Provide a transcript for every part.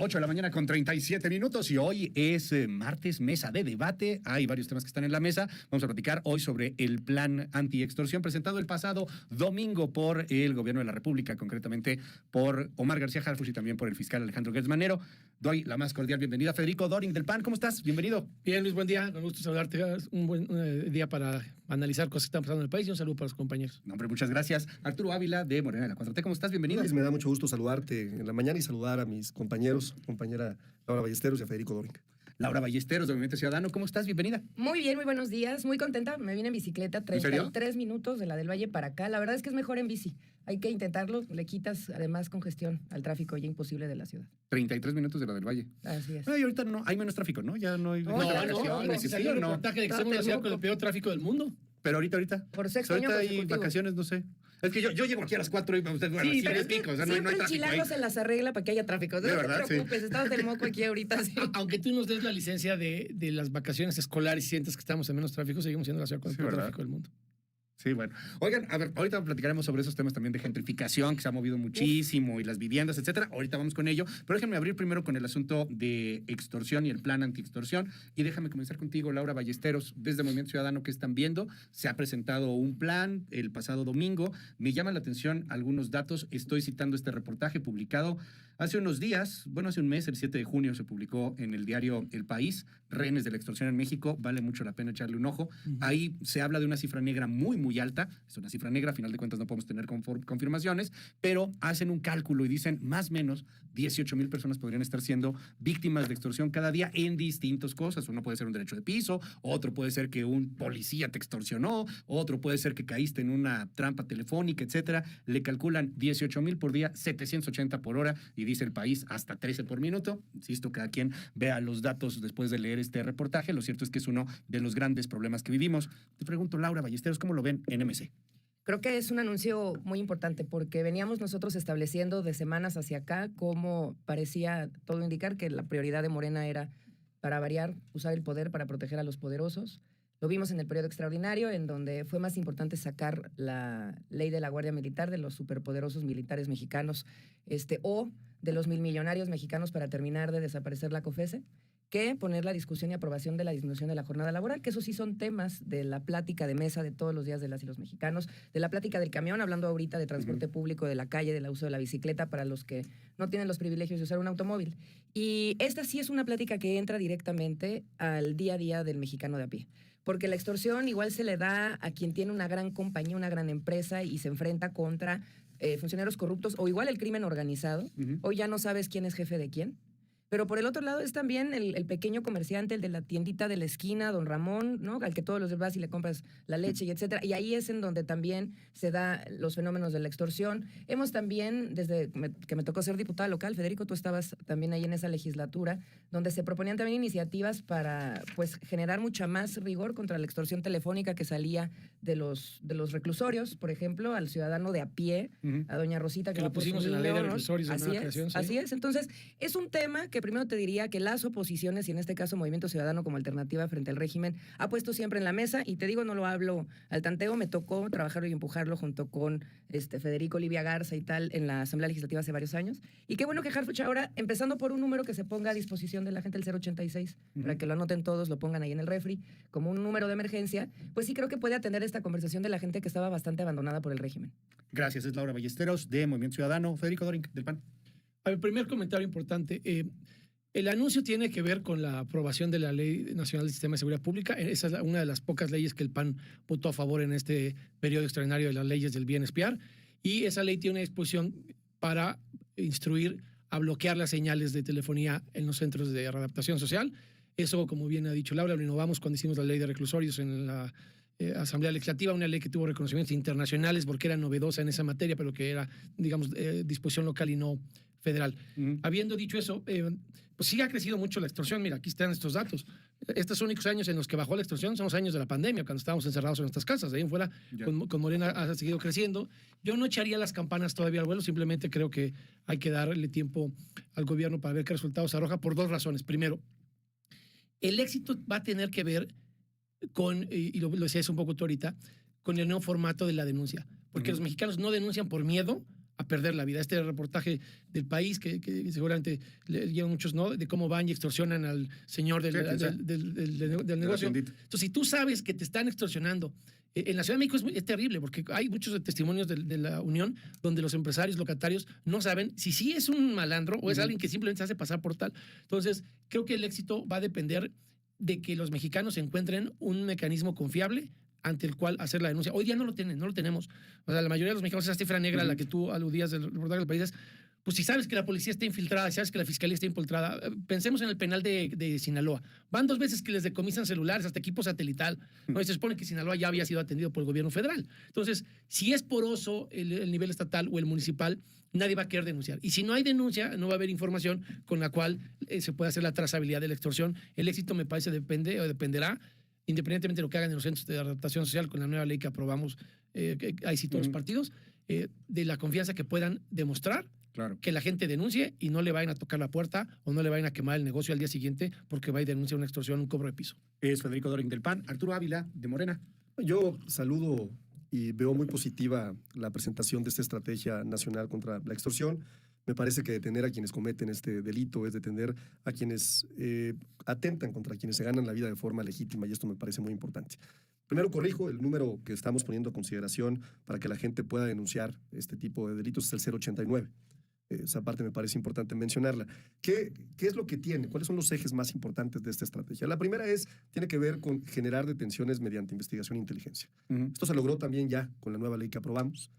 8 de la mañana con 37 minutos y hoy es martes, mesa de debate. Hay varios temas que están en la mesa. Vamos a platicar hoy sobre el plan antiextorsión presentado el pasado domingo por el gobierno de la República, concretamente por Omar García Harfuch y también por el fiscal Alejandro Gertz Manero. Doy la más cordial bienvenida a Federico Doring del PAN. ¿Cómo estás? Bienvenido. Bien, Luis, buen día. Con gusto saludarte. Un buen día para analizar cosas que están pasando en el país y un saludo para los compañeros. No, hombre, muchas gracias. Arturo Ávila de Morena de la 4T. ¿Cómo estás? Bienvenido. Luis, me da mucho gusto saludarte en la mañana y saludar a mis compañeros, compañera Laura Ballesteros y a Federico Doring. Laura Ballesteros, de Movimiento Ciudadano, ¿cómo estás? Bienvenida. Muy bien, muy buenos días. Muy contenta. Me vine en bicicleta, 33 minutos de la del Valle para acá. La verdad es que es mejor en bici. Hay que intentarlo. Le quitas además congestión al tráfico ya imposible de la ciudad. 33 minutos de la del Valle. Así es. Ay, ahorita no, hay menos tráfico, ¿no? Ya no hay... No, salió el reportaje de que somos la ciudad con el peor tráfico del mundo. Pero ahorita. Por sexto año ahorita hay consecutivo. vacaciones, no sé. Es que yo llego aquí a las 4 y usted bueno, Sí, a pero las es que 5 pico, o sea, no siempre hay el tráfico chilango ahí. se las arregla para que haya tráfico. De No verdad, te preocupes, estamos del moco aquí ahorita. Sí. Aunque tú nos des la licencia de las vacaciones escolares y sientes que estamos en menos tráfico, seguimos siendo la ciudad con el peor tráfico del mundo. Sí, bueno. Oigan, a ver, ahorita platicaremos sobre esos temas también de gentrificación, que se ha movido muchísimo, y las viviendas, etcétera. Ahorita vamos con ello. Pero déjenme abrir primero con el asunto de extorsión y el plan antiextorsión. Y déjame comenzar contigo, Laura Ballesteros, desde Movimiento Ciudadano, que están viendo. Se ha presentado un plan el pasado domingo. Me llaman la atención algunos datos. Estoy citando este reportaje publicado hace unos días, bueno, hace un mes, el 7 de junio, se publicó en el diario El País, Rehenes de la Extorsión en México. Vale mucho la pena echarle un ojo. Ahí se habla de una cifra negra muy alta, es una cifra negra, a final de cuentas no podemos tener confirmaciones, pero hacen un cálculo y dicen más o menos 18,000 personas podrían estar siendo víctimas de extorsión cada día en distintas cosas. Uno puede ser un derecho de piso, otro puede ser que un policía te extorsionó, otro puede ser que caíste en una trampa telefónica, etcétera. Le calculan 18,000 por día, 780 por hora y dice El País hasta 13 por minuto. Insisto, cada quien vea los datos después de leer este reportaje. Lo cierto es que es uno de los grandes problemas que vivimos. Te pregunto, Laura Ballesteros, ¿cómo lo ven en MC? Creo que es un anuncio muy importante porque veníamos nosotros estableciendo de semanas hacia acá cómo parecía todo indicar que la prioridad de Morena era, para variar, usar el poder para proteger a los poderosos. Lo vimos en el periodo extraordinario, en donde fue más importante sacar la ley de la Guardia Militar de los superpoderosos militares mexicanos, o de los 1,000 millonarios mexicanos para terminar de desaparecer la COFESE, que poner la discusión y aprobación de la disminución de la jornada laboral, que eso sí son temas de la plática de mesa de todos los días de las y los mexicanos, de la plática del camión, hablando ahorita de transporte público, de la calle, del uso de la bicicleta para los que no tienen los privilegios de usar un automóvil. Y esta sí es una plática que entra directamente al día a día del mexicano de a pie, porque la extorsión igual se le da a quien tiene una gran compañía, una gran empresa y se enfrenta contra funcionarios corruptos o igual el crimen organizado. Hoy ya no sabes quién es jefe de quién. Pero por el otro lado es también el pequeño comerciante, el de la tiendita de la esquina, don Ramón, ¿no? Al que todos los días vas y le compras la leche y etcétera. Y ahí es en donde también se da los fenómenos de la extorsión. Hemos también, desde que me tocó ser diputada local, Federico, tú estabas también ahí en esa legislatura, donde se proponían también iniciativas para pues generar mucha más rigor contra la extorsión telefónica que salía de los reclusorios, por ejemplo, al ciudadano de a pie, a doña Rosita, que lo pusimos en la ley de reclusorios. Así es. Entonces, es un tema que primero te diría que las oposiciones, y en este caso Movimiento Ciudadano como alternativa frente al régimen, ha puesto siempre en la mesa, y te digo, no lo hablo al tanteo, me tocó trabajarlo y empujarlo junto con Federico Olivia Garza y tal en la Asamblea Legislativa hace varios años. Y qué bueno que Harfuch ahora, empezando por un número que se ponga a disposición de la gente, el 086, para que lo anoten todos, lo pongan ahí en el refri, como un número de emergencia, pues sí creo que puede atender esta conversación de la gente que estaba bastante abandonada por el régimen. Gracias, es Laura Ballesteros de Movimiento Ciudadano. Federico Doring del PAN. A ver, primer comentario importante. El anuncio tiene que ver con la aprobación de la Ley Nacional del Sistema de Seguridad Pública. Esa es una de las pocas leyes que el PAN votó a favor en este periodo extraordinario de las leyes del bien espiar. Y esa ley tiene una disposición para instruir a bloquear las señales de telefonía en los centros de readaptación social. Eso, como bien ha dicho Laura, lo innovamos cuando hicimos la ley de reclusorios en la Asamblea Legislativa, una ley que tuvo reconocimientos internacionales porque era novedosa en esa materia, pero que era, digamos, disposición local y no federal. Habiendo dicho eso, pues sí ha crecido mucho la extorsión. Mira, aquí están estos datos. Estos únicos años en los que bajó la extorsión son los años de la pandemia, cuando estábamos encerrados en nuestras casas. De ahí en fuera, con Morena ha seguido creciendo. Yo no echaría las campanas todavía al vuelo, simplemente creo que hay que darle tiempo al gobierno para ver qué resultados arroja por dos razones. Primero, el éxito va a tener que ver con, y lo decías un poco tú ahorita, con el nuevo formato de la denuncia. Porque los mexicanos no denuncian por miedo a perder la vida. Este reportaje del País, que seguramente leyeron muchos, ¿no? De cómo van y extorsionan al señor del negocio. Entonces, si tú sabes que te están extorsionando, en la Ciudad de México es terrible, porque hay muchos testimonios de la Unión donde los empresarios locatarios no saben si sí es un malandro o es alguien que simplemente se hace pasar por tal. Entonces, creo que el éxito va a depender de que los mexicanos encuentren un mecanismo confiable ante el cual hacer la denuncia. Hoy día no lo tenemos. O sea, la mayoría de los mexicanos, esa cifra negra a la que tú aludías del reportaje del País, es, pues si sabes que la policía está infiltrada, si sabes que la fiscalía está infiltrada, pensemos en el penal de Sinaloa. Van 2 veces que les decomisan celulares, hasta equipo satelital. ¿No? Y se supone que Sinaloa ya había sido atendido por el gobierno federal. Entonces, si es poroso el nivel estatal o el municipal, nadie va a querer denunciar. Y si no hay denuncia, no va a haber información con la cual se puede hacer la trazabilidad de la extorsión. El éxito, me parece, dependerá, independientemente de lo que hagan en los centros de adaptación social con la nueva ley que aprobamos, ahí sí todos los partidos, de la confianza que puedan demostrar que la gente denuncie y no le vayan a tocar la puerta o no le vayan a quemar el negocio al día siguiente porque va y denuncia una extorsión, un cobro de piso. Es Federico Doring del PAN, Arturo Ávila de Morena. Yo saludo y veo muy positiva la presentación de esta estrategia nacional contra la extorsión. Me parece que detener a quienes cometen este delito es detener a quienes atentan contra quienes se ganan la vida de forma legítima, y esto me parece muy importante. Primero corrijo, el número que estamos poniendo a consideración para que la gente pueda denunciar este tipo de delitos es el 089. Esa parte me parece importante mencionarla. ¿Qué es lo que tiene? ¿Cuáles son los ejes más importantes de esta estrategia? La primera tiene que ver con generar detenciones mediante investigación e inteligencia. Esto se logró también ya con la nueva ley que aprobamos,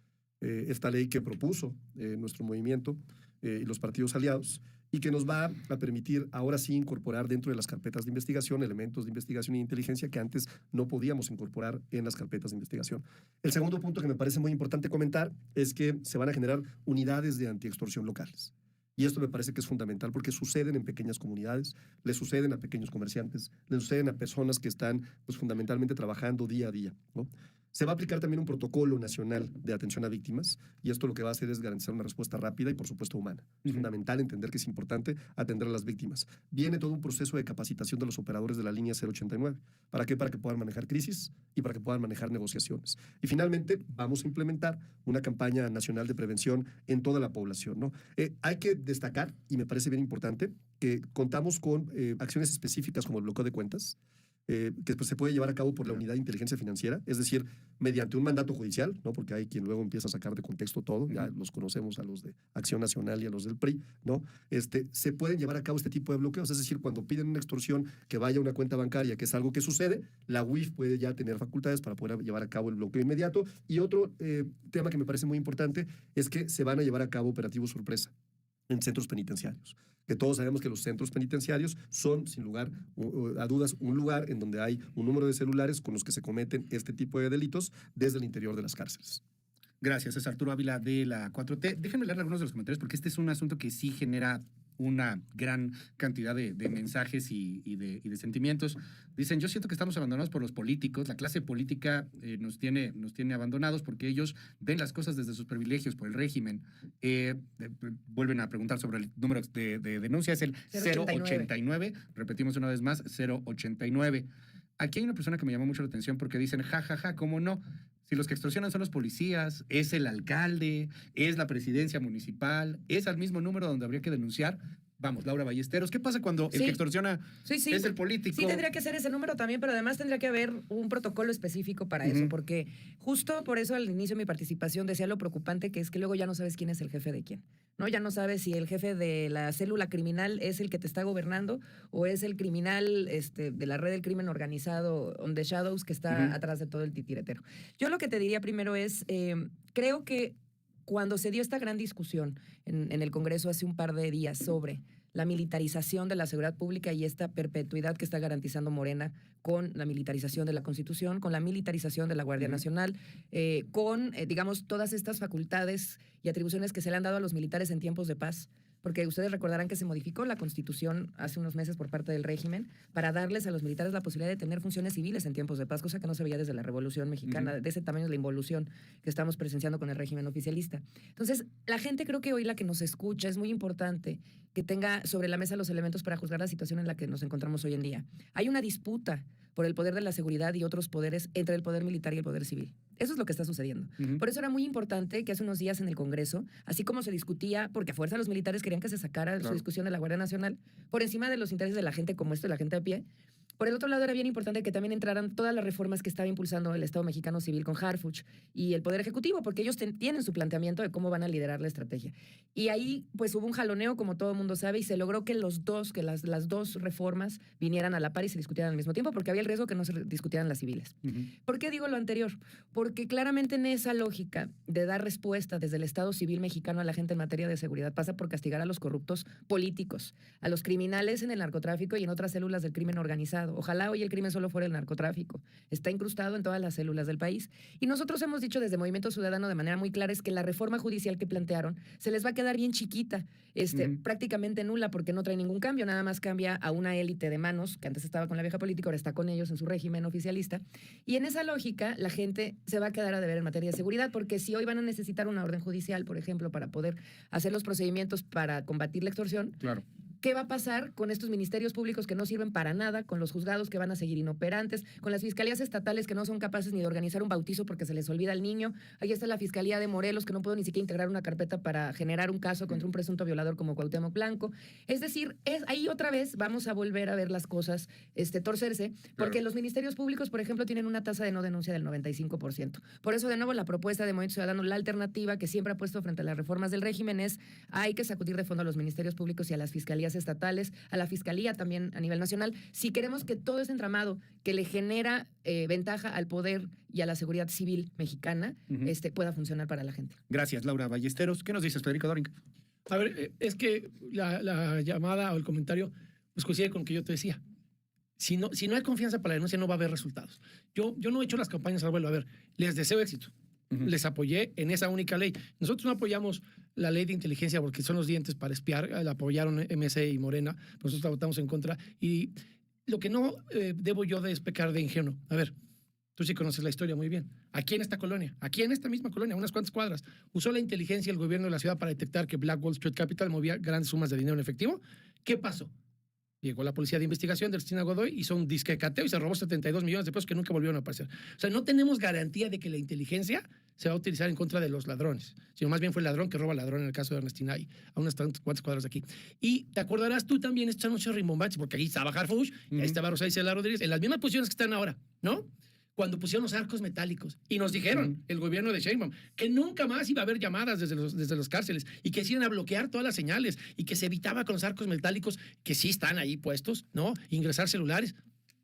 esta ley que propuso nuestro movimiento y los partidos aliados, y que nos va a permitir ahora sí incorporar dentro de las carpetas de investigación elementos de investigación e inteligencia que antes no podíamos incorporar en las carpetas de investigación. El segundo punto que me parece muy importante comentar es que se van a generar unidades de antiextorsión locales. Y esto me parece que es fundamental porque suceden en pequeñas comunidades, le suceden a pequeños comerciantes, le suceden a personas que están pues, fundamentalmente trabajando día a día, ¿no? Se va a aplicar también un protocolo nacional de atención a víctimas, y esto lo que va a hacer es garantizar una respuesta rápida y, por supuesto, humana. Es fundamental entender que es importante atender a las víctimas. Viene todo un proceso de capacitación de los operadores de la línea 089. ¿Para qué? Para que puedan manejar crisis y para que puedan manejar negociaciones. Y finalmente, vamos a implementar una campaña nacional de prevención en toda la población, ¿no? Hay que destacar, y me parece bien importante, que contamos con acciones específicas como el bloqueo de cuentas, que pues, se puede llevar a cabo por la Unidad de Inteligencia Financiera, es decir, mediante un mandato judicial, ¿no? Porque hay quien luego empieza a sacar de contexto todo, ya los conocemos a los de Acción Nacional y a los del PRI, ¿no? Se pueden llevar a cabo este tipo de bloqueos, es decir, cuando piden una extorsión que vaya a una cuenta bancaria, que es algo que sucede, la UIF puede ya tener facultades para poder llevar a cabo el bloqueo inmediato. Y otro tema que me parece muy importante es que se van a llevar a cabo operativos sorpresa en centros penitenciarios, que todos sabemos que los centros penitenciarios son, sin lugar a dudas, un lugar en donde hay un número de celulares con los que se cometen este tipo de delitos desde el interior de las cárceles. Gracias, es Arturo Ávila de la 4T. Déjenme leer algunos de los comentarios porque este es un asunto que sí genera una gran cantidad de mensajes y de sentimientos. Dicen, yo siento que estamos abandonados por los políticos, la clase política nos tiene abandonados porque ellos ven las cosas desde sus privilegios por el régimen. Vuelven a preguntar sobre el número de denuncia, es el 089. Repetimos una vez más, 089. Aquí hay una persona que me llamó mucho la atención porque dicen, ja, ¿cómo no? Si los que extorsionan son los policías, es el alcalde, es la presidencia municipal, es al mismo número donde habría que denunciar. Vamos, Laura Ballesteros, ¿qué pasa cuando el que extorsiona es el político? Sí, tendría que ser ese número también, pero además tendría que haber un protocolo específico para eso, porque justo por eso al inicio de mi participación decía lo preocupante que es que luego ya no sabes quién es el jefe de quién, ¿no? Ya no sabes si el jefe de la célula criminal es el que te está gobernando o es el criminal de la red del crimen organizado on the shadows que está atrás de todo el titiretero. Yo lo que te diría primero es, creo que cuando se dio esta gran discusión en el Congreso hace un par de días sobre la militarización de la seguridad pública y esta perpetuidad que está garantizando Morena con la militarización de la Constitución, con la militarización de la Guardia Nacional, con, digamos, todas estas facultades y atribuciones que se le han dado a los militares en tiempos de paz. Porque ustedes recordarán que se modificó la Constitución hace unos meses por parte del régimen para darles a los militares la posibilidad de tener funciones civiles en tiempos de paz, cosa que no se veía desde la Revolución Mexicana, de ese tamaño es la involución que estamos presenciando con el régimen oficialista. Entonces, la gente creo que hoy la que nos escucha es muy importante que tenga sobre la mesa los elementos para juzgar la situación en la que nos encontramos hoy en día. Hay una disputa por el poder de la seguridad y otros poderes entre el poder militar y el poder civil. Eso es lo que está sucediendo. Por eso era muy importante que hace unos días en el Congreso, así como se discutía, porque a fuerza los militares querían que se sacara su discusión de la Guardia Nacional, por encima de los intereses de la gente como esto, de la gente a pie. Por el otro lado, era bien importante que también entraran todas las reformas que estaba impulsando el Estado mexicano civil con Harfuch y el Poder Ejecutivo, porque ellos tienen su planteamiento de cómo van a liderar la estrategia. Y ahí, pues, hubo un jaloneo, como todo el mundo sabe, y se logró que las dos reformas vinieran a la par y se discutieran al mismo tiempo, porque había el riesgo que no se discutieran las civiles. ¿Por qué digo lo anterior? Porque claramente en esa lógica de dar respuesta desde el Estado civil mexicano a la gente en materia de seguridad pasa por castigar a los corruptos políticos, a los criminales en el narcotráfico y en otras células del crimen organizado. Ojalá hoy el crimen solo fuera el narcotráfico. Está incrustado en todas las células del país. Y nosotros hemos dicho desde Movimiento Ciudadano de manera muy clara es que la reforma judicial que plantearon se les va a quedar bien chiquita, prácticamente nula, porque no trae ningún cambio, nada más cambia a una élite de manos, que antes estaba con la vieja política, ahora está con ellos en su régimen oficialista. Y en esa lógica, la gente se va a quedar a deber en materia de seguridad, porque si hoy van a necesitar una orden judicial, por ejemplo, para poder hacer los procedimientos para combatir la extorsión, Claro. ¿qué va a pasar con estos ministerios públicos que no sirven para nada, con los juzgados que van a seguir inoperantes, con las fiscalías estatales que no son capaces ni de organizar un bautizo porque se les olvida al niño? Ahí está la Fiscalía de Morelos, que no pudo ni siquiera integrar una carpeta para generar un caso contra un presunto violador como Cuauhtémoc Blanco. Es decir, ahí otra vez vamos a volver a ver las cosas torcerse, porque Claro. los ministerios públicos, por ejemplo, tienen una tasa de no denuncia del 95%. Por eso, de nuevo, la propuesta de Movimiento Ciudadano, la alternativa que siempre ha puesto frente a las reformas del régimen es hay que sacudir de fondo a los ministerios públicos y a las fiscalías estatales, a la fiscalía también a nivel nacional, si queremos que todo ese entramado que le genera ventaja al poder y a la seguridad civil mexicana pueda funcionar para la gente. Gracias, Laura Ballesteros. ¿Qué nos dices, Federico Doring? A ver, es que la llamada o el comentario pues coincide con lo que yo te decía. Si no hay confianza para la denuncia, no va a haber resultados. Yo no he hecho las campañas al vuelo. A ver, les deseo éxito. Les apoyé en esa única ley. Nosotros no apoyamos la ley de inteligencia porque son los dientes para espiar. La apoyaron MC y Morena. Nosotros la votamos en contra. Y lo que no debo yo de es pecar de ingenuo. A ver, tú sí conoces la historia muy bien. Aquí en esta colonia, aquí en esta misma colonia, unas cuantas cuadras, usó la inteligencia el gobierno de la ciudad para detectar que Black Wall Street Capital movía grandes sumas de dinero en efectivo. ¿Qué pasó? Llegó la policía de investigación de Cristina Godoy, hizo un disquecateo y se robó 72 millones de pesos que nunca volvieron a aparecer. O sea, no tenemos garantía de que la inteligencia se va a utilizar en contra de los ladrones, sino más bien fue el ladrón que roba al ladrón en el caso de Ernestina ahí, a unas cuantas cuadras de aquí. Y te acordarás tú también estos anuncios rimbombantes, porque ahí estaba Harfuch, y ahí estaba Rosa Isela Rodríguez, en las mismas posiciones que están ahora, ¿no? Cuando pusieron los arcos metálicos y nos dijeron, el gobierno de Sheinbaum, que nunca más iba a haber llamadas desde los cárceles y que se iban a bloquear todas las señales y que se evitaba con los arcos metálicos, que sí están ahí puestos, ¿no? Ingresar celulares.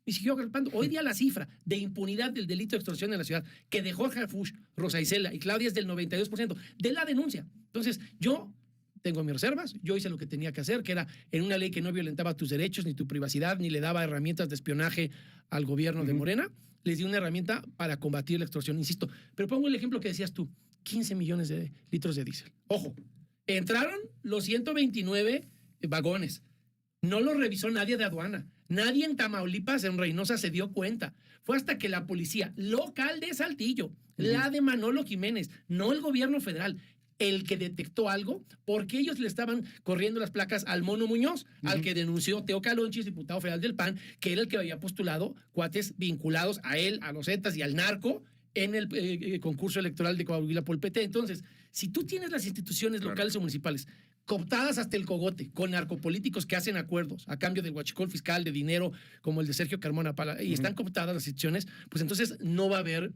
Y siguió agarrando. Hoy día la cifra de impunidad del delito de extorsión en la ciudad que dejó Harfuch, Rosa Isela y Claudia es del 92% de la denuncia. Entonces, yo tengo mis reservas, yo hice lo que tenía que hacer, que era en una ley que no violentaba tus derechos ni tu privacidad, ni le daba herramientas de espionaje al gobierno de Morena. Les di una herramienta para combatir la extorsión, insisto. Pero pongo el ejemplo que decías tú, 15 millones de litros de diésel. Ojo, entraron los 129 vagones. No los revisó nadie de aduana. Nadie en Tamaulipas, en Reynosa, se dio cuenta. Fue hasta que la policía local de Saltillo, la de Manolo Jiménez, no el gobierno federal, el que detectó algo, porque ellos le estaban corriendo las placas al Mono Muñoz, al que denunció Teo Calonchis, diputado federal del PAN, que era el que había postulado cuates vinculados a él, a los Zetas y al narco en el concurso electoral de Coahuila por el PT. Entonces, si tú tienes las instituciones locales o municipales cooptadas hasta el cogote, con narcopolíticos que hacen acuerdos a cambio del huachicol fiscal de dinero como el de Sergio Carmona Pala, y están cooptadas las instituciones, pues entonces no va a haber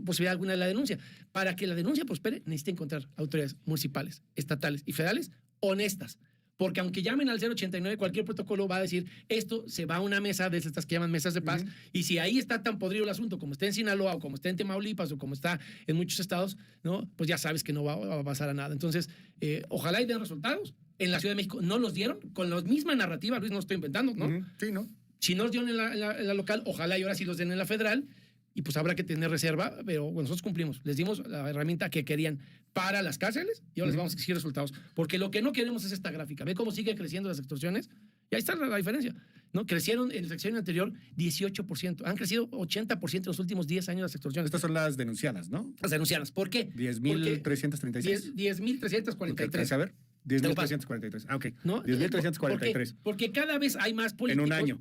posibilidad alguna de la denuncia. Para que la denuncia prospere, necesita encontrar autoridades municipales, estatales y federales honestas. Porque aunque llamen al 089, cualquier protocolo va a decir, esto se va a una mesa de estas que llaman mesas de paz, y si ahí está tan podrido el asunto como está en Sinaloa, o como está en Tamaulipas, o como está en muchos estados, ¿no? Pues ya sabes que no va a pasar a nada. Entonces, ojalá y den resultados. En la Ciudad de México no los dieron, con la misma narrativa, Luis, no estoy inventando, ¿no? Sí, ¿no? Si no los dieron en la local, ojalá y ahora sí los den en la federal, y pues habrá que tener reserva, pero bueno, nosotros cumplimos. Les dimos la herramienta que querían para las cárceles y ahora les vamos a exigir resultados. Porque lo que no queremos es esta gráfica. Ve cómo sigue creciendo las extorsiones. Y ahí está la diferencia, ¿no? Crecieron en el sexenio anterior 18%. Han crecido 80% en los últimos 10 años las extorsiones. Estas son las denunciadas, ¿no? Las denunciadas. ¿Por qué? 10.336. 10.343. A ver, 10.343. Ah, ok. ¿No? 10.343. Porque cada vez hay más políticos en un año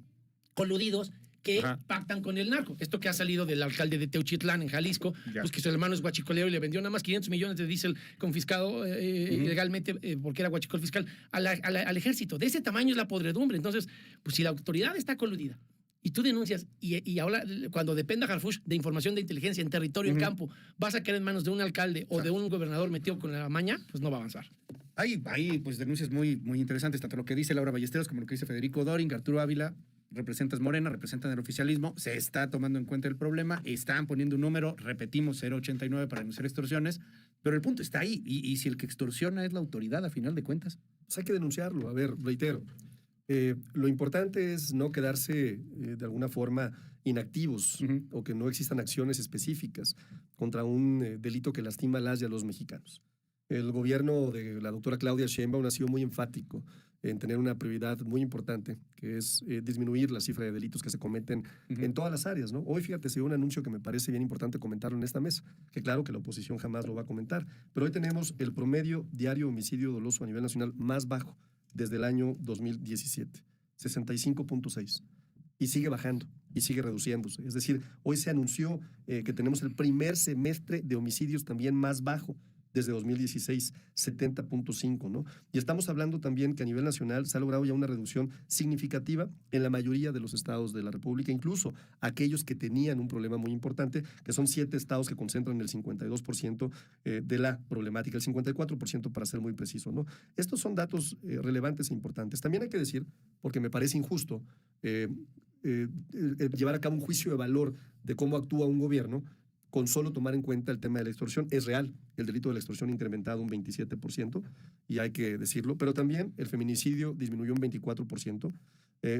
coludidos que Ajá. pactan con el narco. Esto que ha salido del alcalde de Teuchitlán, en Jalisco, Ya. pues que su hermano es guachicolero y le vendió nada más 500 millones de diésel confiscado ilegalmente porque era guachicol fiscal al ejército. De ese tamaño es la podredumbre. Entonces, pues si la autoridad está coludida y tú denuncias y ahora cuando dependa Harfuch de información de inteligencia en territorio, en campo, vas a quedar en manos de un alcalde o de un gobernador metido con la maña, pues no va a avanzar. Hay pues denuncias muy, muy interesantes, tanto lo que dice Laura Ballesteros como lo que dice Federico Doring, Arturo Ávila. Representas Morena, representan el oficialismo, se está tomando en cuenta el problema, están poniendo un número, repetimos, 0.89 para denunciar extorsiones, pero el punto está ahí, y si el que extorsiona es la autoridad, a final de cuentas. Pues hay que denunciarlo. A ver, reitero, lo importante es no quedarse de alguna forma inactivos o que no existan acciones específicas contra un delito que lastima a las y a los mexicanos. El gobierno de la doctora Claudia Sheinbaum ha sido muy enfático en tener una prioridad muy importante, que es disminuir la cifra de delitos que se cometen en todas las áreas, ¿no? Hoy, fíjate, se dio un anuncio que me parece bien importante comentarlo en esta mesa, que claro que la oposición jamás lo va a comentar, pero hoy tenemos el promedio diario de homicidio doloso a nivel nacional más bajo desde el año 2017, 65.6, y sigue bajando y sigue reduciéndose. Es decir, hoy se anunció que tenemos el primer semestre de homicidios también más bajo desde 2016, 70.5, ¿no? Y estamos hablando también que a nivel nacional se ha logrado ya una reducción significativa en la mayoría de los estados de la República, incluso aquellos que tenían un problema muy importante, que son 7 estados que concentran el 52% de la problemática, el 54% para ser muy preciso, ¿no? Estos son datos relevantes e importantes. También hay que decir, porque me parece injusto llevar a cabo un juicio de valor de cómo actúa un gobierno con solo tomar en cuenta el tema de la extorsión. Es real, el delito de la extorsión ha incrementado un 27%, y hay que decirlo, pero también el feminicidio disminuyó un 24%,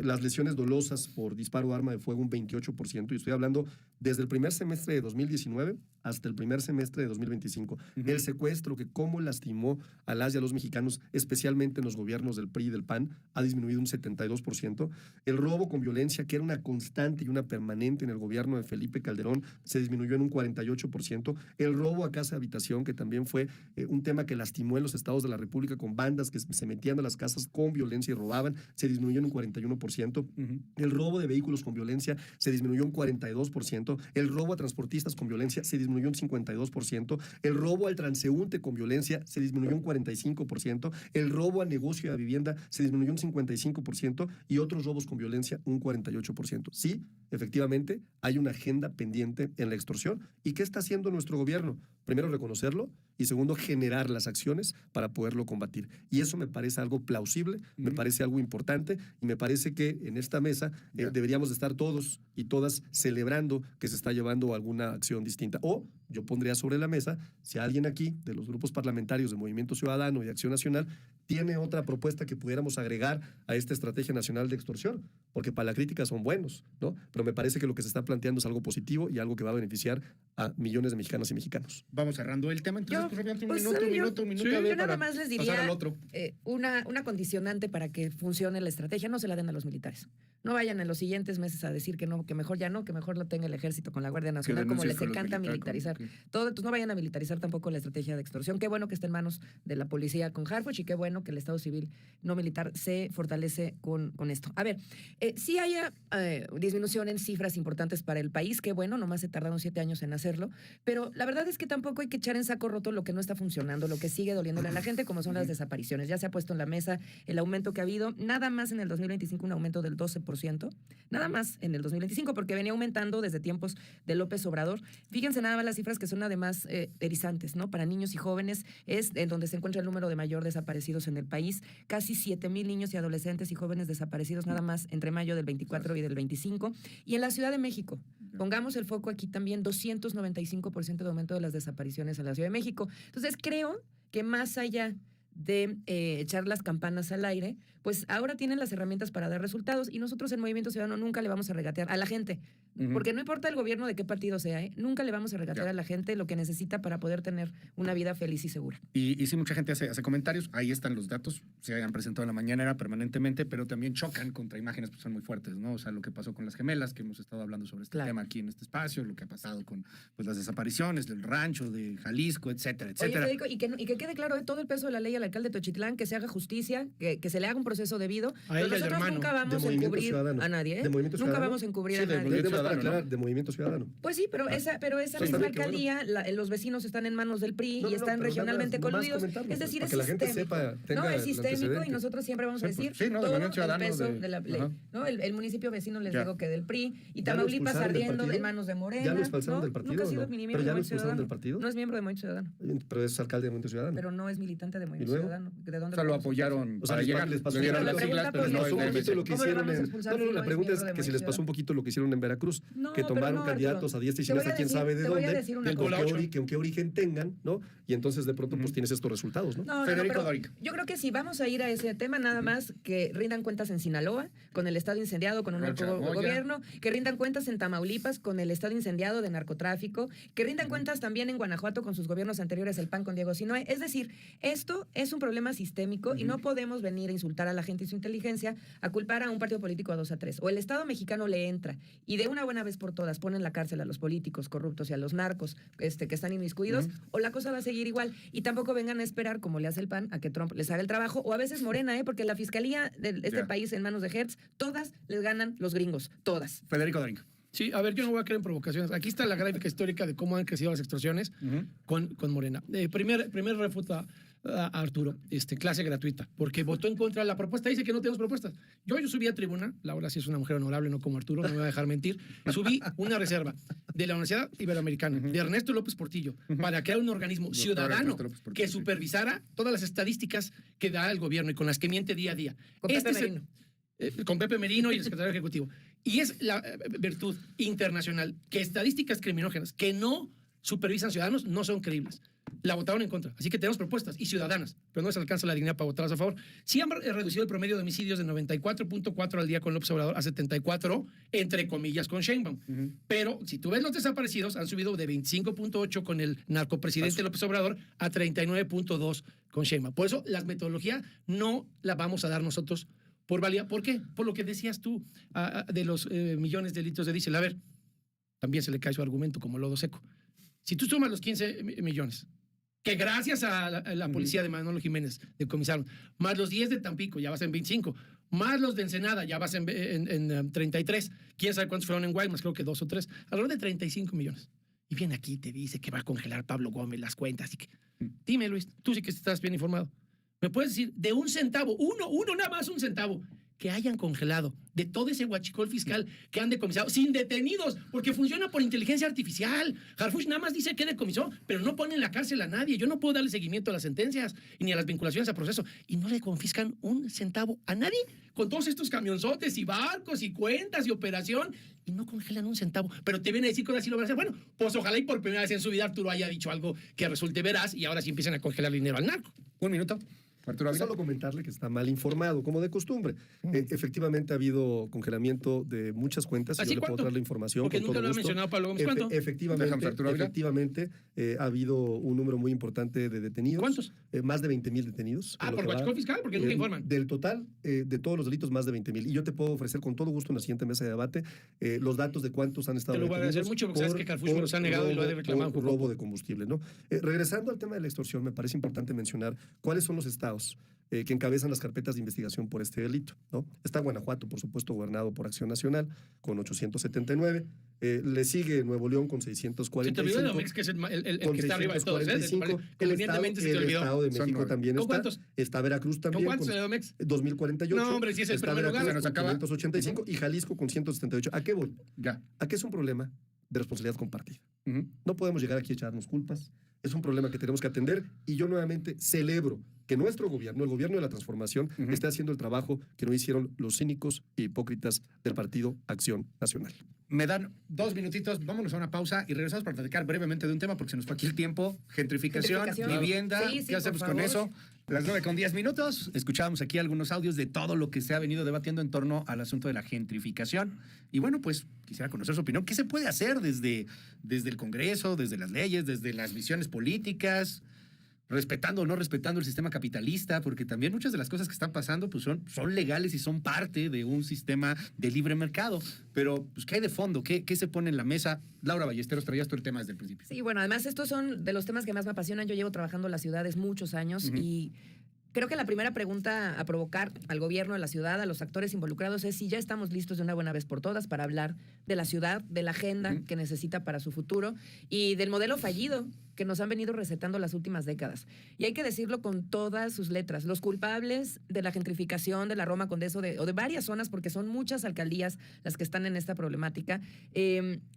las lesiones dolosas por disparo de arma de fuego un 28%, y estoy hablando desde el primer semestre de 2019 hasta el primer semestre de 2025. El secuestro, que cómo lastimó a las y a los mexicanos, especialmente en los gobiernos del PRI y del PAN, ha disminuido un 72%. El robo con violencia, que era una constante y una permanente en el gobierno de Felipe Calderón, se disminuyó en un 48%. El robo a casa de habitación, que también fue un tema que lastimó en los estados de la República, con bandas que se metían a las casas con violencia y robaban, se disminuyó en un 41%. El robo de vehículos con violencia se disminuyó un 42%. El robo a transportistas con violencia se disminuyó un 52%. El robo al transeúnte con violencia se disminuyó un 45%. El robo a negocio y a vivienda se disminuyó un 55%, y otros robos con violencia un 48%. Sí, efectivamente, hay una agenda pendiente en la extorsión. ¿Y qué está haciendo nuestro gobierno? Primero, reconocerlo, y segundo, generar las acciones para poderlo combatir. Y eso me parece algo plausible, me parece algo importante, y me parece que en esta mesa deberíamos de estar todos y todas celebrando que se está llevando alguna acción distinta. O yo pondría sobre la mesa, si alguien aquí de los grupos parlamentarios de Movimiento Ciudadano y de Acción Nacional tiene otra propuesta que pudiéramos agregar a esta estrategia nacional de extorsión, porque para la crítica son buenos, ¿no? Pero me parece que lo que se está planteando es algo positivo y algo que va a beneficiar a millones de mexicanas y mexicanos. Vamos cerrando el tema, entonces, Yo, rápidamente, pues, un minuto, sí, a ver, yo nada para más les pasar diría al otro. una condicionante para que funcione la estrategia: no se la den a los militares. No vayan en los siguientes meses a decir que no, que mejor ya no, que mejor lo tenga el ejército con la Guardia Nacional, como les encanta militarizar. Todo, entonces no vayan a militarizar tampoco la estrategia de extorsión. Qué bueno que está en manos de la policía con Harfuch, y qué bueno que el Estado civil no militar se fortalece con esto. A ver, sí hay disminución en cifras importantes para el país, qué bueno, nomás se tardaron 7 años en hacerlo, pero la verdad es que tampoco hay que echar en saco roto lo que no está funcionando, lo que sigue doliéndole a la gente, como son las desapariciones. Ya se ha puesto en la mesa el aumento que ha habido, nada más en el 2025 un aumento del 12%, nada más en el 2025, porque venía aumentando desde tiempos de López Obrador. Fíjense nada más las cifras, que son además erizantes, ¿no? Para niños y jóvenes es en donde se encuentra el número de mayor desaparecidos en el país, casi 7,000 niños y adolescentes y jóvenes desaparecidos nada más entre mayo del 24 y del 25. Y en la Ciudad de México, pongamos el foco aquí también, 295% de aumento de las desapariciones en la Ciudad de México. Entonces creo que más allá de echar las campanas al aire, pues ahora tienen las herramientas para dar resultados, y nosotros en Movimiento Ciudadano nunca le vamos a regatear a la gente, porque no importa el gobierno de qué partido sea, nunca le vamos a regatear a la gente lo que necesita para poder tener una vida feliz y segura. Y sí, mucha gente hace comentarios, ahí están los datos, se han presentado en la mañanera permanentemente, pero también chocan contra imágenes, pues son muy fuertes, ¿no? O sea, lo que pasó con las gemelas, que hemos estado hablando sobre este tema aquí en este espacio, lo que ha pasado con pues, las desapariciones del rancho de Jalisco, etcétera, etcétera. Oye, Federico, y que quede claro todo el peso de la ley al alcalde de Tochitlán, que se haga justicia, que se le haga un proceso debido. A él y al Nosotros hermano. nunca vamos De a Movimiento encubrir Ciudadano. a nadie, ¿eh? ¿De Movimiento Nunca Ciudadano? vamos a encubrir Sí, a de nadie. Movimiento Nada más para Ciudadano, aclarar, de Movimiento Ciudadano. Pues sí, pero esa Pues misma está bien, qué bueno. alcaldía, los vecinos están en manos del PRI No, y no, están pero regionalmente nada más coludidos. comentarlo, Es pues, decir, para es que la gente sistémico. sepa, tenga No, es el sistémico y antecedente. nosotros siempre vamos a Sí, decir pues, sí, no, de todo Movimiento el Ciudadano peso de- de la ley. ajá. ¿No? El municipio vecino les Ya. digo que del PRI y ¿Ya lo Tamaulipas expulsaron del ardiendo partido? en manos de Morena. ¿Ya lo expulsaron ¿no? del partido Nunca ha o sido no? mi miembro ¿Pero de ya lo Movimiento expulsaron del Ciudadano. partido? No es miembro de Movimiento Ciudadano, Pero es alcalde de Movimiento Ciudadano. pero no es militante de Movimiento luego? Ciudadano. ¿De dónde O sea, lo podemos apoyaron O sea, para les llegar, pasó le dieron un las poquito- siglas, pero les no pasó es un de poquito MC. lo que ¿Cómo le hicieron vamos a en... expulsar No, si no, no la es pregunta es miembro de que si les Movimiento pasó un poquito lo que hicieron en Veracruz, No, que pero tomaron no, candidatos Arturo. a diestra y Te voy siniestra, a quién decir- sabe de te voy a dónde, decir una y cosa. con qué origen tengan, ¿no? Y entonces de pronto pues tienes estos resultados, ¿no? No, Federico pero Doric. yo creo que si vamos a ir a ese tema, nada más que rindan cuentas en Sinaloa, con el estado incendiado, con un Rocha Moya. gobierno, que rindan cuentas en Tamaulipas, con el estado incendiado de narcotráfico, que rindan cuentas también en Guanajuato con sus gobiernos anteriores, el PAN con Diego Sinoe. Es decir, esto es un problema sistémico y no podemos venir a insultar a la gente y su inteligencia, a culpar a un partido político a 2-3. O el Estado mexicano le entra y de una buena vez por todas pone en la cárcel a los políticos corruptos y a los narcos que están inmiscuidos, o la cosa va a seguir igual. Y tampoco vengan a esperar, como le hace el PAN, a que Trump les haga el trabajo, o a veces Morena, porque la fiscalía de este Ya. país en manos de Hertz, todas les ganan los gringos, todas. Federico Doric. Sí, a ver, yo no voy a creer en provocaciones. Aquí está la gráfica histórica de cómo han crecido las extorsiones con Morena. Primer refuta a Arturo, clase gratuita, porque votó en contra de la propuesta. Dice que no tenemos propuestas. Yo subí a tribuna, Laura sí es una mujer honorable, no como Arturo, no me va a dejar mentir. Subí una reserva de la Universidad Iberoamericana, de Ernesto López Portillo, para crear un organismo Doctor ciudadano Ernesto López Portillo, que sí. supervisara todas las estadísticas que da el gobierno y con las que miente día a día. Con Pepe es el- Merino. con Pepe Merino y el secretario ejecutivo. Y es la virtud internacional que estadísticas criminógenas que no supervisan ciudadanos no son creíbles. La votaron en contra. Así que tenemos propuestas y ciudadanas, pero no les alcanza la dignidad para votarlas a favor. Sí han reducido el promedio de homicidios de 94.4 al día con López Obrador a 74, entre comillas, con Sheinbaum. Pero si tú ves los desaparecidos, han subido de 25.8 con el narcopresidente López Obrador a 39.2 con Sheinbaum. Por eso la metodología no la vamos a dar nosotros por válida. ¿Por qué? Por lo que decías tú de los millones de litros de diésel. A ver, también se le cae su argumento como lodo seco. Si tú sumas los 15 millones, que gracias a la policía de Manolo Jiménez decomisaron, más los 10 de Tampico, ya vas en 25, más los de Ensenada, ya vas en 33, quién sabe cuántos fueron en Guaymas, creo que 2 o 3, alrededor de 35 millones. Y viene aquí y te dice que va a congelar Pablo Gómez las cuentas. Y que... Dime, Luis, tú sí que estás bien informado. ¿Me puedes decir de un centavo, uno nada más un centavo, que hayan congelado de todo ese huachicol fiscal que han decomisado sin detenidos, porque funciona por inteligencia artificial? Harfuch nada más dice que decomisó, pero no pone en la cárcel a nadie. Yo no puedo darle seguimiento a las sentencias y ni a las vinculaciones a proceso. Y no le confiscan un centavo a nadie con todos estos camionzotes y barcos y cuentas y operación, y no congelan un centavo. Pero te viene a decir que ahora sí lo van a hacer. Bueno, pues ojalá y por primera vez en su vida Arturo haya dicho algo que resulte veraz y ahora sí empiezan a congelar dinero al narco. Un minuto. Arturo Ávila. Solo comentarle que está mal informado, como de costumbre. Efectivamente ha habido congelamiento de muchas cuentas. ¿Así Yo le puedo cuánto? traer la información Porque con nunca todo lo ha gusto. mencionado Pablo Gómez. ¿Cuánto? Déjame, Arturo Ávila. Efectivamente, ha habido un número muy importante de detenidos. ¿Cuántos? Más de 20,000 detenidos. Ah, en lo por que va, huachicol fiscal, porque nunca informan. Del total, de todos los delitos, más de 20,000. Y yo te puedo ofrecer con todo gusto en la siguiente mesa de debate los datos de cuántos han estado Te lo voy a agradecer detenidos mucho porque sabes que Carrefour me los ha negado y lo he reclamado. por robo de combustible, ¿no? Regresando al tema de la extorsión, me parece importante mencionar cuáles son los estados que encabezan las carpetas de investigación por este delito, ¿no? Está Guanajuato, por supuesto, gobernado por Acción Nacional, con 879. Le sigue Nuevo León con 645. Se te olvidó de Domex, que es el con que está arriba de todos. 645. Convenientemente se te el olvidó. Estado de Son México 9. también ¿Con está. cuántos? Está Veracruz también. ¿Con cuántos con de Domex? 2048. No, hombre, si es el está primer lugar. Veracruz Se nos con acaba. 585 y Jalisco con 178. ¿A qué voy? Ya. ¿A qué es un problema de responsabilidad compartida? Ujú. No podemos llegar aquí a echarnos culpas. Es un problema que tenemos que atender y yo nuevamente celebro que nuestro gobierno, el gobierno de la transformación, esté haciendo el trabajo que no hicieron los cínicos e hipócritas del Partido Acción Nacional. Me dan 2 minutitos, vámonos a una pausa y regresamos para platicar brevemente de un tema porque se nos fue aquí el tiempo. Gentrificación, vivienda, Sí, sí, ¿qué hacemos por con favor. eso? Las 9:10. Escuchábamos aquí algunos audios de todo lo que se ha venido debatiendo en torno al asunto de la gentrificación. Y bueno, pues quisiera conocer su opinión. ¿Qué se puede hacer desde el Congreso, desde las leyes, desde las visiones políticas? Respetando o no respetando el sistema capitalista, porque también muchas de las cosas que están pasando pues son legales y son parte de un sistema de libre mercado. Pero, pues, ¿qué hay de fondo? ¿Qué se pone en la mesa? Laura Ballesteros, traías tú el tema desde el principio. Sí, bueno, además estos son de los temas que más me apasionan. Yo llevo trabajando en las ciudades muchos años y Creo que la primera pregunta a provocar al gobierno, a la ciudad, a los actores involucrados es si ya estamos listos de una buena vez por todas para hablar de la ciudad, de la agenda que necesita para su futuro y del modelo fallido que nos han venido recetando las últimas décadas. Y hay que decirlo con todas sus letras. Los culpables de la gentrificación de la Roma Condesa o de varias zonas, porque son muchas alcaldías las que están en esta problemática,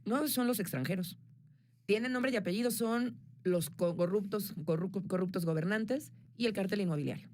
no son los extranjeros. Tienen nombre y apellido, son los corruptos gobernantes y el cártel inmobiliario.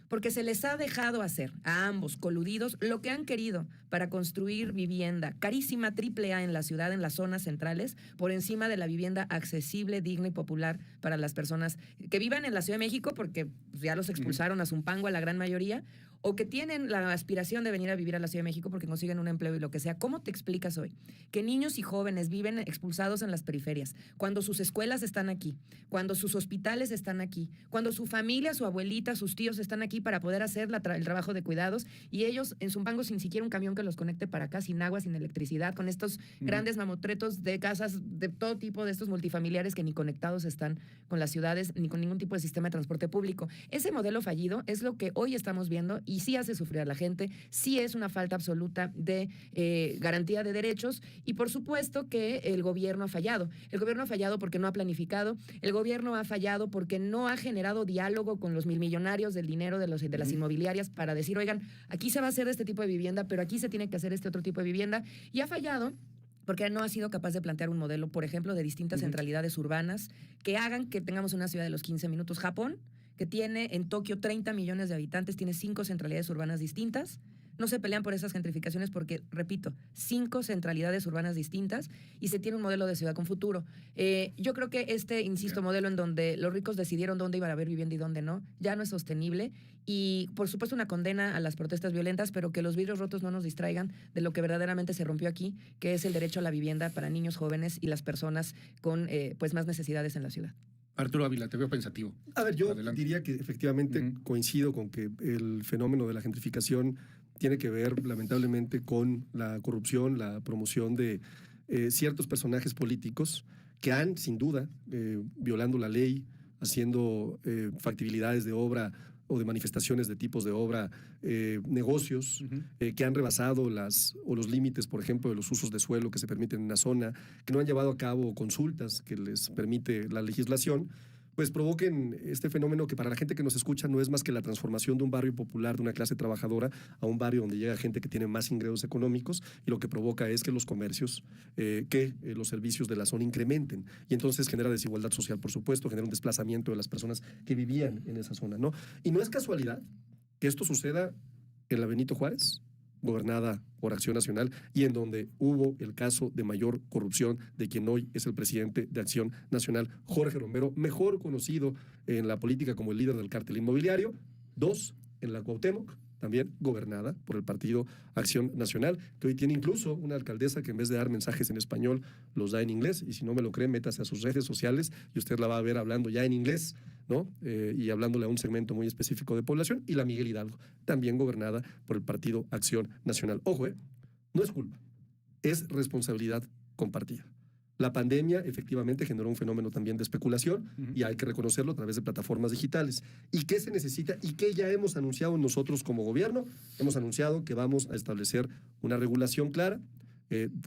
Porque se les ha dejado hacer a ambos coludidos lo que han querido para construir vivienda carísima AAA en la ciudad, en las zonas centrales, por encima de la vivienda accesible, digna y popular para las personas que vivan en la Ciudad de México, porque pues, ya los expulsaron a Zumpango a la gran mayoría, o que tienen la aspiración de venir a vivir a la Ciudad de México porque consiguen un empleo y lo que sea. ¿Cómo te explicas hoy que niños y jóvenes viven expulsados en las periferias, cuando sus escuelas están aquí, cuando sus hospitales están aquí, cuando su familia, su abuelita, sus tíos están aquí para poder hacer el trabajo de cuidados, y ellos en Zumpango sin siquiera un camión que los conecte para acá, sin agua, sin electricidad, con estos grandes mamotretos de casas de todo tipo, de estos multifamiliares que ni conectados están con las ciudades, ni con ningún tipo de sistema de transporte público? Ese modelo fallido es lo que hoy estamos viendo y sí hace sufrir a la gente, sí es una falta absoluta de garantía de derechos, y por supuesto que el gobierno ha fallado. El gobierno ha fallado porque no ha planificado, el gobierno ha fallado porque no ha generado diálogo con los milmillonarios del dinero de las inmobiliarias para decir, oigan, aquí se va a hacer este tipo de vivienda, pero aquí se tiene que hacer este otro tipo de vivienda, y ha fallado porque no ha sido capaz de plantear un modelo, por ejemplo, de distintas centralidades urbanas que hagan que tengamos una ciudad de los 15 minutos. Japón, que tiene en Tokio 30 millones de habitantes, tiene 5 centralidades urbanas distintas. No se pelean por esas gentrificaciones porque, repito, 5 centralidades urbanas distintas y se tiene un modelo de ciudad con futuro. Yo creo que insisto, modelo en donde los ricos decidieron dónde iban a haber vivienda y dónde no, ya no es sostenible. Y, por supuesto, una condena a las protestas violentas, pero que los vidrios rotos no nos distraigan de lo que verdaderamente se rompió aquí, que es el derecho a la vivienda para niños, jóvenes y las personas con pues más necesidades en la ciudad. Arturo Ávila, te veo pensativo. A ver, yo Adelante. diría que efectivamente coincido con que el fenómeno de la gentrificación tiene que ver, lamentablemente, con la corrupción, la promoción de ciertos personajes políticos que han, sin duda, violando la ley, haciendo factibilidades de obra o de manifestaciones de tipos de obra, negocios que han rebasado los límites, por ejemplo, de los usos de suelo que se permiten en una zona, que no han llevado a cabo consultas que les permite la legislación, pues provoquen este fenómeno que para la gente que nos escucha no es más que la transformación de un barrio popular, de una clase trabajadora, a un barrio donde llega gente que tiene más ingresos económicos, y lo que provoca es que los comercios, los servicios de la zona incrementen, y entonces genera desigualdad social, por supuesto, genera un desplazamiento de las personas que vivían en esa zona, ¿no? Y no es casualidad que esto suceda en la Benito Juárez, gobernada por Acción Nacional, y en donde hubo el caso de mayor corrupción de quien hoy es el presidente de Acción Nacional, Jorge Romero, mejor conocido en la política como el líder del cártel inmobiliario. 2, en la Cuauhtémoc, también gobernada por el partido Acción Nacional, que hoy tiene incluso una alcaldesa que en vez de dar mensajes en español, los da en inglés, y si no me lo cree, métase a sus redes sociales y usted la va a ver hablando ya en inglés, ¿no? Y hablándole a un segmento muy específico de población. Y la Miguel Hidalgo, también gobernada por el partido Acción Nacional. Ojo, no es culpa, es responsabilidad compartida. La pandemia efectivamente generó un fenómeno también de especulación, y hay que reconocerlo a través de plataformas digitales. ¿Y qué se necesita? ¿Y qué ya hemos anunciado nosotros como gobierno? Hemos anunciado que vamos a establecer una regulación clara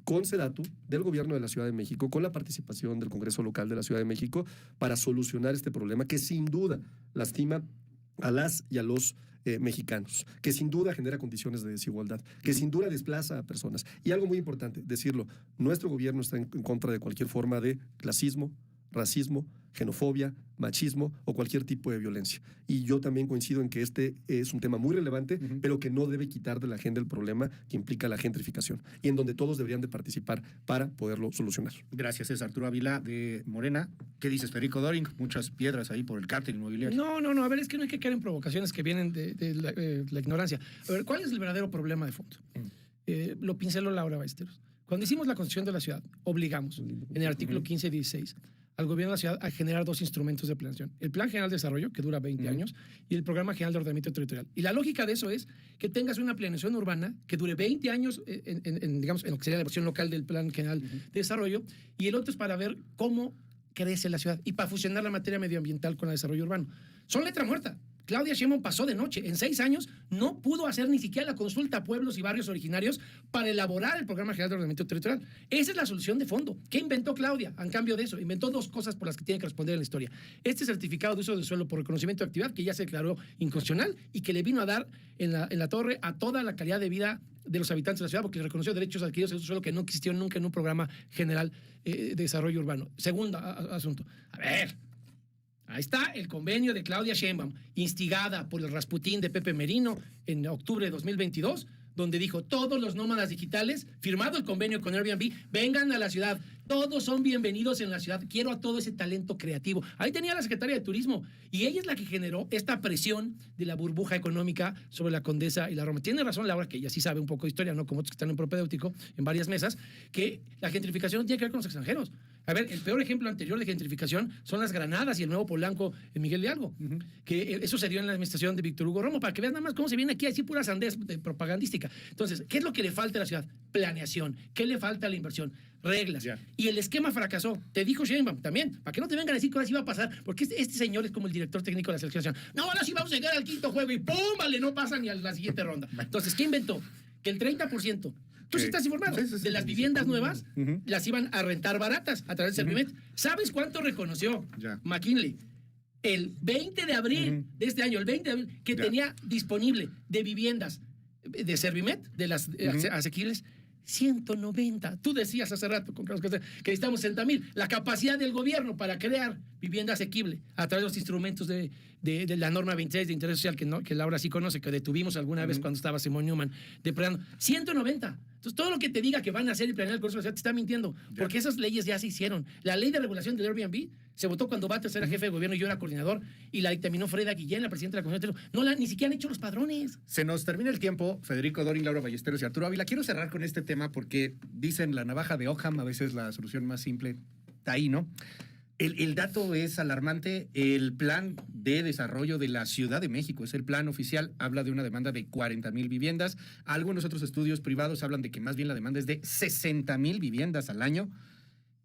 con SEDATU del gobierno de la Ciudad de México, con la participación del Congreso Local de la Ciudad de México, para solucionar este problema que sin duda lastima a las y a los mexicanos, que sin duda genera condiciones de desigualdad, que sin duda desplaza a personas. Y algo muy importante, decirlo, nuestro gobierno está en contra de cualquier forma de clasismo, racismo, xenofobia, machismo o cualquier tipo de violencia. Y yo también coincido en que este es un tema muy relevante, pero que no debe quitar de la agenda el problema que implica la gentrificación, y en donde todos deberían de participar para poderlo solucionar. Gracias, es Arturo Ávila de Morena. ¿Qué dices, Federico Doring? Muchas piedras ahí por el cártel inmobiliario. No, a ver, es que no hay que caer en provocaciones que vienen de la ignorancia. A ver, ¿cuál es el verdadero problema de fondo? Lo pinceló Laura Ballesteros. Cuando hicimos la Constitución de la Ciudad, obligamos, en el artículo 15 y 16, al gobierno de la ciudad a generar 2 instrumentos de planeación: el Plan General de Desarrollo, que dura 20 años, y el Programa General de Ordenamiento Territorial. Y la lógica de eso es que tengas una planeación urbana que dure 20 años digamos, en lo que sería la versión local del Plan General de Desarrollo, y el otro es para ver cómo crece la ciudad y para fusionar la materia medioambiental con el desarrollo urbano. Son letra muerta. Claudia Sheinbaum pasó de noche. En 6 años no pudo hacer ni siquiera la consulta a pueblos y barrios originarios para elaborar el Programa General de Ordenamiento Territorial. Esa es la solución de fondo. ¿Qué inventó Claudia? En cambio de eso, inventó 2 cosas por las que tiene que responder en la historia. Este certificado de uso del suelo por reconocimiento de actividad, que ya se declaró inconstitucional y que le vino a dar en la torre a toda la calidad de vida de los habitantes de la ciudad, porque le reconoció derechos adquiridos en uso del suelo que no existieron nunca en un programa general de desarrollo urbano. Segundo asunto. A ver, ahí está el convenio de Claudia Sheinbaum, instigada por el Rasputín de Pepe Merino en octubre de 2022, donde dijo, todos los nómadas digitales, firmado el convenio con Airbnb, vengan a la ciudad, todos son bienvenidos en la ciudad, quiero a todo ese talento creativo. Ahí tenía la secretaria de Turismo, y ella es la que generó esta presión de la burbuja económica sobre la Condesa y la Roma. Tiene razón Laura, que ella sí sabe un poco de historia, no como otros que están en propedéutico, en varias mesas, que la gentrificación tiene que ver con los extranjeros. A ver, el peor ejemplo anterior de gentrificación son las Granadas y el Nuevo Polanco en Miguel Hidalgo, que eso se dio en la administración de Víctor Hugo Romo, para que veas nada más cómo se viene aquí a decir pura sandez propagandística. Entonces, ¿qué es lo que le falta a la ciudad? Planeación. ¿Qué le falta a la inversión? Reglas. Ya. Y el esquema fracasó. Te dijo Sheinbaum también, para que no te vengan a decir que ahora sí va a pasar, porque este señor es como el director técnico de la selección nacional. No, ahora sí vamos a llegar al 5º juego y ¡pum! Vale, no pasa ni a la siguiente ronda. Entonces, ¿qué inventó? Que el 30%, tú sí estás informado, Sí, sí, sí, de las sí, viviendas sí. nuevas, las iban a rentar baratas a través del Servimet. ¿Sabes cuánto reconoció Ya. McKinley? El 20 de abril de este año, el 20 de abril, que Ya. tenía disponible de viviendas de Servimet, de las asequibles, 190. Tú decías hace rato con Carlos que necesitamos 60,000. La capacidad del gobierno para crear vivienda asequible a través de los instrumentos de la norma 26 de interés social que Laura sí conoce, que detuvimos alguna vez cuando estaba Simón Newman depredando. 190. Entonces, todo lo que te diga que van a hacer y planear el Congreso de la Ciudad te está mintiendo, porque esas leyes ya se hicieron. La ley de regulación del Airbnb se votó cuando Batres era jefe de gobierno y yo era coordinador, y la dictaminó Freda Guillén, la presidenta de la Comisión de Territorio. Ni siquiera han hecho los padrones. Se nos termina el tiempo. Federico Dorin, Laura Ballesteros y Arturo Ávila. Quiero cerrar con este tema porque dicen la navaja de Occam, a veces la solución más simple está ahí, ¿no? El dato es alarmante. El plan de desarrollo de la Ciudad de México, es el plan oficial, habla de una demanda de 40,000 viviendas. Algunos otros estudios privados hablan de que más bien la demanda es de 60,000 viviendas al año.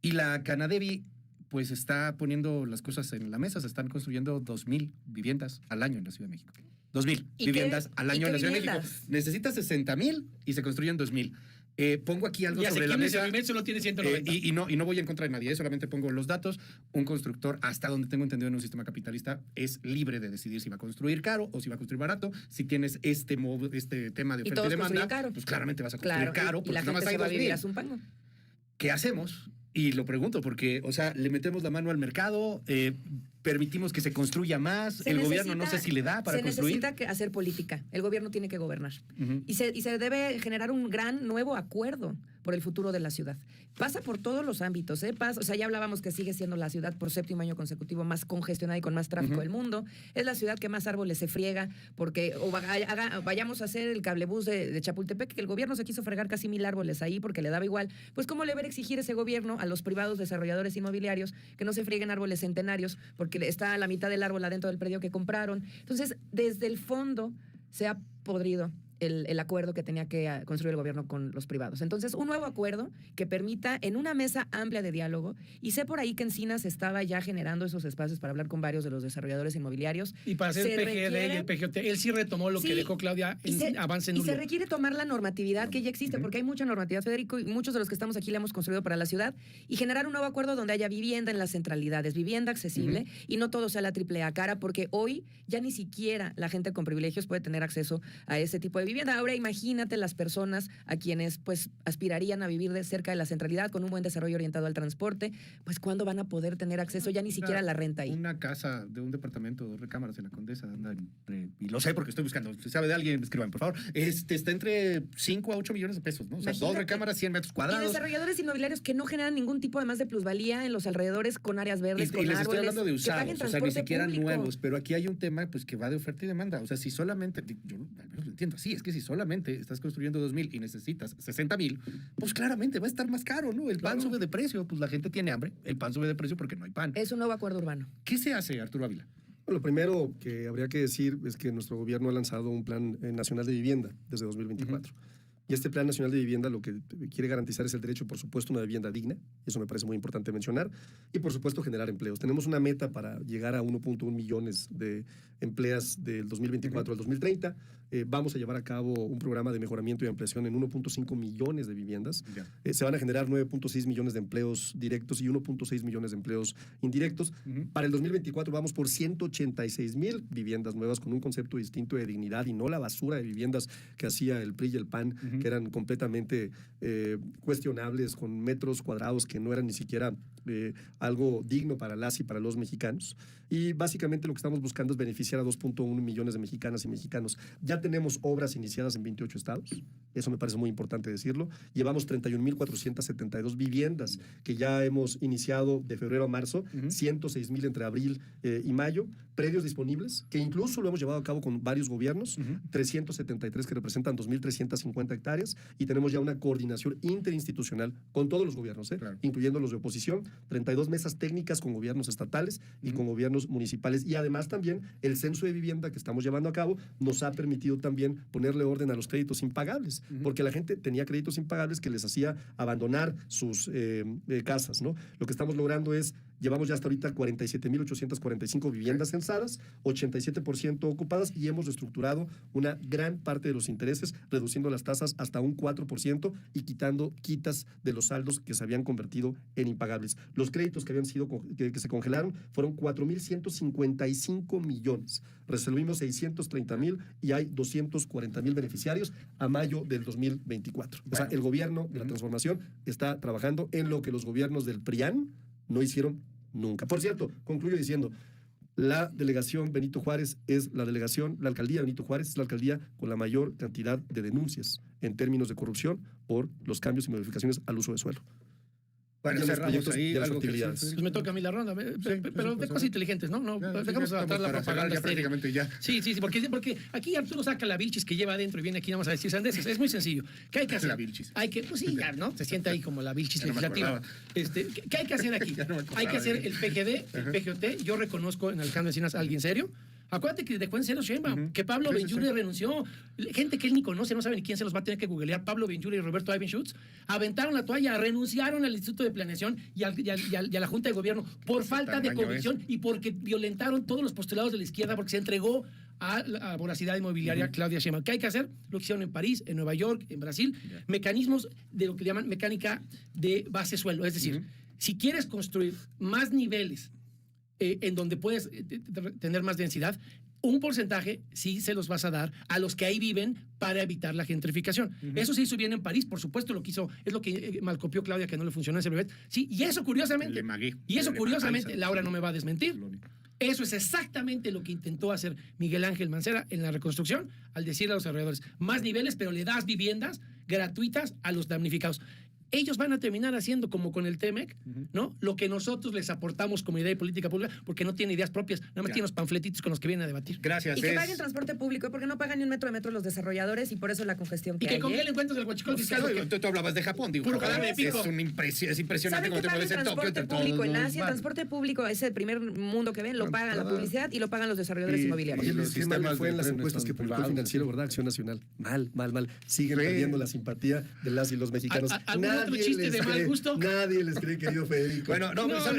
Y la Canadevi, pues está poniendo las cosas en la mesa. Se están construyendo 2,000 viviendas al año en la Ciudad de México. 2,000 ¿Y viviendas al año en la Ciudad de México. viviendas? Necesitas 60,000 y se construyen 2,000. Pongo aquí algo Y sobre la asequible mesa. Servimet solo tiene 190. Y no voy en contra de nadie, solamente pongo los datos. Un constructor, hasta donde tengo entendido en un sistema capitalista, es libre de decidir si va a construir caro o si va a construir barato. Si tienes este tema de Y oferta y todos demanda, construyen caro. pues claramente vas a construir Claro, caro, y porque la nada gente más hay se va a vivir 2,000. a Zumpango. ¿Qué hacemos? Y lo pregunto porque, o sea, le metemos la mano al mercado, permitimos que se construya más, Se el gobierno no sé necesita- si le da para se construir. necesita hacer política. El gobierno tiene que gobernar. Ujú. Y se debe generar un gran nuevo acuerdo por el futuro de la ciudad. Pasa por todos los ámbitos, ¿eh? O sea, ya hablábamos que sigue siendo la ciudad por 7º año consecutivo más congestionada y con más tráfico del mundo. Es la ciudad que más árboles se friega, porque vayamos a hacer el cablebús de Chapultepec, que el gobierno se quiso fregar casi 1,000 árboles ahí porque le daba igual. Pues, ¿cómo le va a exigir ese gobierno a los privados desarrolladores inmobiliarios que no se frieguen árboles centenarios porque está a la mitad del árbol adentro del predio que compraron? Entonces, desde el fondo se ha podrido el acuerdo que tenía que construir el gobierno con los privados. Entonces, un nuevo acuerdo que permita en una mesa amplia de diálogo, y sé por ahí que Encinas estaba ya generando esos espacios para hablar con varios de los desarrolladores inmobiliarios. Y para hacer se el PGD y requiere- el PGT, él sí retomó lo que Sí, dejó Claudia y en avance y nulo. se requiere tomar la normatividad que ya existe, porque hay mucha normatividad, Federico, y muchos de los que estamos aquí la hemos construido para la ciudad, y generar un nuevo acuerdo donde haya vivienda en las centralidades, vivienda accesible, y no todo sea la AAA cara, porque hoy ya ni siquiera la gente con privilegios puede tener acceso a ese tipo de vivienda. Ahora imagínate las personas a quienes pues aspirarían a vivir de cerca de la centralidad con un buen desarrollo orientado al transporte, pues ¿cuándo van a poder tener acceso? Ya ni siquiera a la renta ahí. Una casa de un departamento, 2 recámaras en la Condesa, anda y lo sé porque estoy buscando. Si sabe de alguien, escriban, por favor. Está entre 5 a 8 millones de pesos, ¿no? O sea, 2 Imagínate. recámaras, 100 metros Y cuadrados. desarrolladores inmobiliarios que no generan ningún tipo de más de plusvalía en los alrededores con áreas verdes, Y con les árboles. estoy hablando de que usados, paguen o sea, ni transporte siquiera público. nuevos, pero aquí hay un tema pues que va de oferta y demanda. O sea, si solamente, yo al menos lo entiendo así, es que si solamente estás construyendo 2,000 y necesitas 60,000, pues claramente va a estar más caro, ¿no? El pan sube de precio, pues la gente tiene hambre, el pan sube de precio porque no hay pan. Es un nuevo acuerdo urbano. ¿Qué se hace, Arturo Ávila? Lo primero que habría que decir es que nuestro gobierno ha lanzado un plan nacional de vivienda desde 2024. Y este Plan Nacional de Vivienda lo que quiere garantizar es el derecho, por supuesto, a una vivienda digna. Eso me parece muy importante mencionar. Y, por supuesto, generar empleos. Tenemos una meta para llegar a 1.1 millones de empleas del 2024 al 2030. Vamos a llevar a cabo un programa de mejoramiento y ampliación en 1.5 millones de viviendas. Se van a generar 9.6 millones de empleos directos y 1.6 millones de empleos indirectos. Para el 2024 vamos por 186,000 viviendas nuevas con un concepto distinto de dignidad y no la basura de viviendas que hacía el PRI y el PAN, que eran completamente cuestionables, con metros cuadrados que no eran ni siquiera algo digno para las y para los mexicanos. Y básicamente lo que estamos buscando es beneficiar a 2.1 millones de mexicanas y mexicanos. Ya tenemos obras iniciadas en 28 estados, eso me parece muy importante decirlo. Llevamos 31,472 viviendas que ya hemos iniciado de febrero a marzo, 106,000 entre abril y mayo, predios disponibles, que incluso lo hemos llevado a cabo con varios gobiernos, 373 que representan 2,350 hectáreas, y tenemos ya una coordinación interinstitucional con todos los gobiernos, claro, incluyendo los de oposición, 32 mesas técnicas con gobiernos estatales y con gobiernos municipales, y además también el censo de vivienda que estamos llevando a cabo nos ha permitido también ponerle orden a los créditos impagables, porque la gente tenía créditos impagables que les hacía abandonar sus casas, ¿no? Lo que estamos logrando es, llevamos ya hasta ahorita 47,845 viviendas censadas, 87% ocupadas, y hemos reestructurado una gran parte de los intereses, reduciendo las tasas hasta un 4% y quitando quitas de los saldos que se habían convertido en impagables. Los créditos que habían sido que se congelaron fueron 4,155 millones. Resolvimos 630,000 y hay 240,000 beneficiarios a mayo del 2024. Bueno, o sea, el gobierno de la transformación está trabajando en lo que los gobiernos del PRIAN no hicieron nunca. Por cierto, concluyo diciendo, la delegación Benito Juárez es la alcaldía Benito Juárez es la alcaldía con la mayor cantidad de denuncias en términos de corrupción por los cambios y modificaciones al uso de suelo. Bueno, cerramos ahí las algo actividades. Pues me toca a mí la ronda, pero de cosas inteligentes, ¿no? Dejamos atrás la propaganda. Ya prácticamente ya. Sí, porque aquí Arturo saca la vilchis que lleva adentro y viene aquí vamos a decir sandeces. Es muy sencillo. ¿Qué hay que hacer? La vilchis. Hay que, pues sí, ya, ¿no? Se siente ahí como la vilchis Ya no me legislativa. ¿Qué hay que hacer aquí? Hay que hacer el PGD, el PGOT. Yo reconozco en Alejandro Encinas a alguien serio. Acuérdate que dejó en cero Sheinbaum, que Pablo Benjuri renunció. Gente que él ni conoce, no sabe ni quién, se los va a tener que googlear. Pablo Benjuri y Roberto Eibenschutz aventaron la toalla, renunciaron al Instituto de Planeación y a la Junta de Gobierno por falta de convicción y porque violentaron todos los postulados de la izquierda, porque se entregó a la voracidad inmobiliaria Claudia Sheinbaum. ¿Qué hay que hacer? Lo que hicieron en París, en Nueva York, en Brasil. Mecanismos de lo que le llaman mecánica de base suelo. Es decir, si quieres construir más niveles en donde puedes tener más densidad, un porcentaje sí se los vas a dar a los que ahí viven para evitar la gentrificación. Eso se hizo bien en París, por supuesto, lo que hizo, es lo que malcopió Claudia, que no le funcionó ese brevet. Sí, y eso curiosamente, Laura no me va a desmentir. Eso es exactamente lo que intentó hacer Miguel Ángel Mancera en la reconstrucción, al decirle a los alrededores, más niveles, pero le das viviendas gratuitas a los damnificados. Ellos van a terminar haciendo, como con el TEMEC, ¿no? Lo que nosotros les aportamos como idea de política pública, porque no tienen ideas propias, nada más tienen los panfletitos con los que vienen a debatir. Gracias. Y que paguen transporte público, porque no pagan ni un metro de metro los desarrolladores y por eso la congestión que hay. Y que congelen cuentas del huachicol fiscal. Tú hablabas de Japón, digo. Es impresionante cómo te mueves en Tokio. Transporte público en Asia, transporte público es el primer mundo que ven, lo pagan la publicidad y lo pagan los desarrolladores inmobiliarios. Y los sistemas fue en las encuestas que publicó el Financiero, ¿verdad? Acción Nacional. Mal. Siguen perdiendo la simpatía de las y los mexicanos. ¿Algún otro chiste de mal gusto? Nadie les cree, querido Federico. Bueno,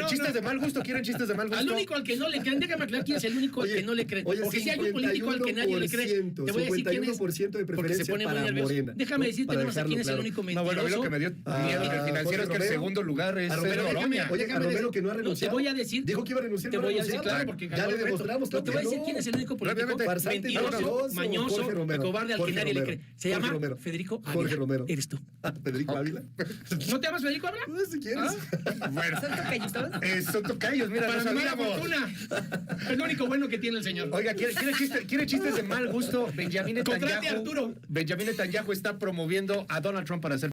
chistes de mal gusto, ¿quieren chistes de mal gusto? Al único al que no le creen, déjame aclarar quién es el único al que no le creen. Porque si hay un político al que nadie le cree, te voy a decir quién es. 51% de preferencia para Morena. Déjame decirte nomás a quién es el único mentiroso. No, bueno, lo que me dio miedo del Financiero es que el segundo lugar es Oroña. Oye, a Romero que no ha renunciado. Te voy a decir. Dijo que iba a renunciar. Te voy a decir, claro, porque ya le demostramos. Te voy a decir quién es el único político mentiroso, mañoso, cobarde al que nadie le cree. Se llama Federico Ávila. Jorge Romero. Eres tú. ¿Federico Ávila? ¿No te llamas Federico Ávila? Si quieres. Bueno. ¿Son tocallitos? Son tocayos, mira. Para mi mala fortuna. Es lo único bueno que tiene el señor. Oiga, ¿quiere chistes de mal gusto? Contrate a Arturo. Benjamín Netanyahu está promoviendo a Donald Trump para ser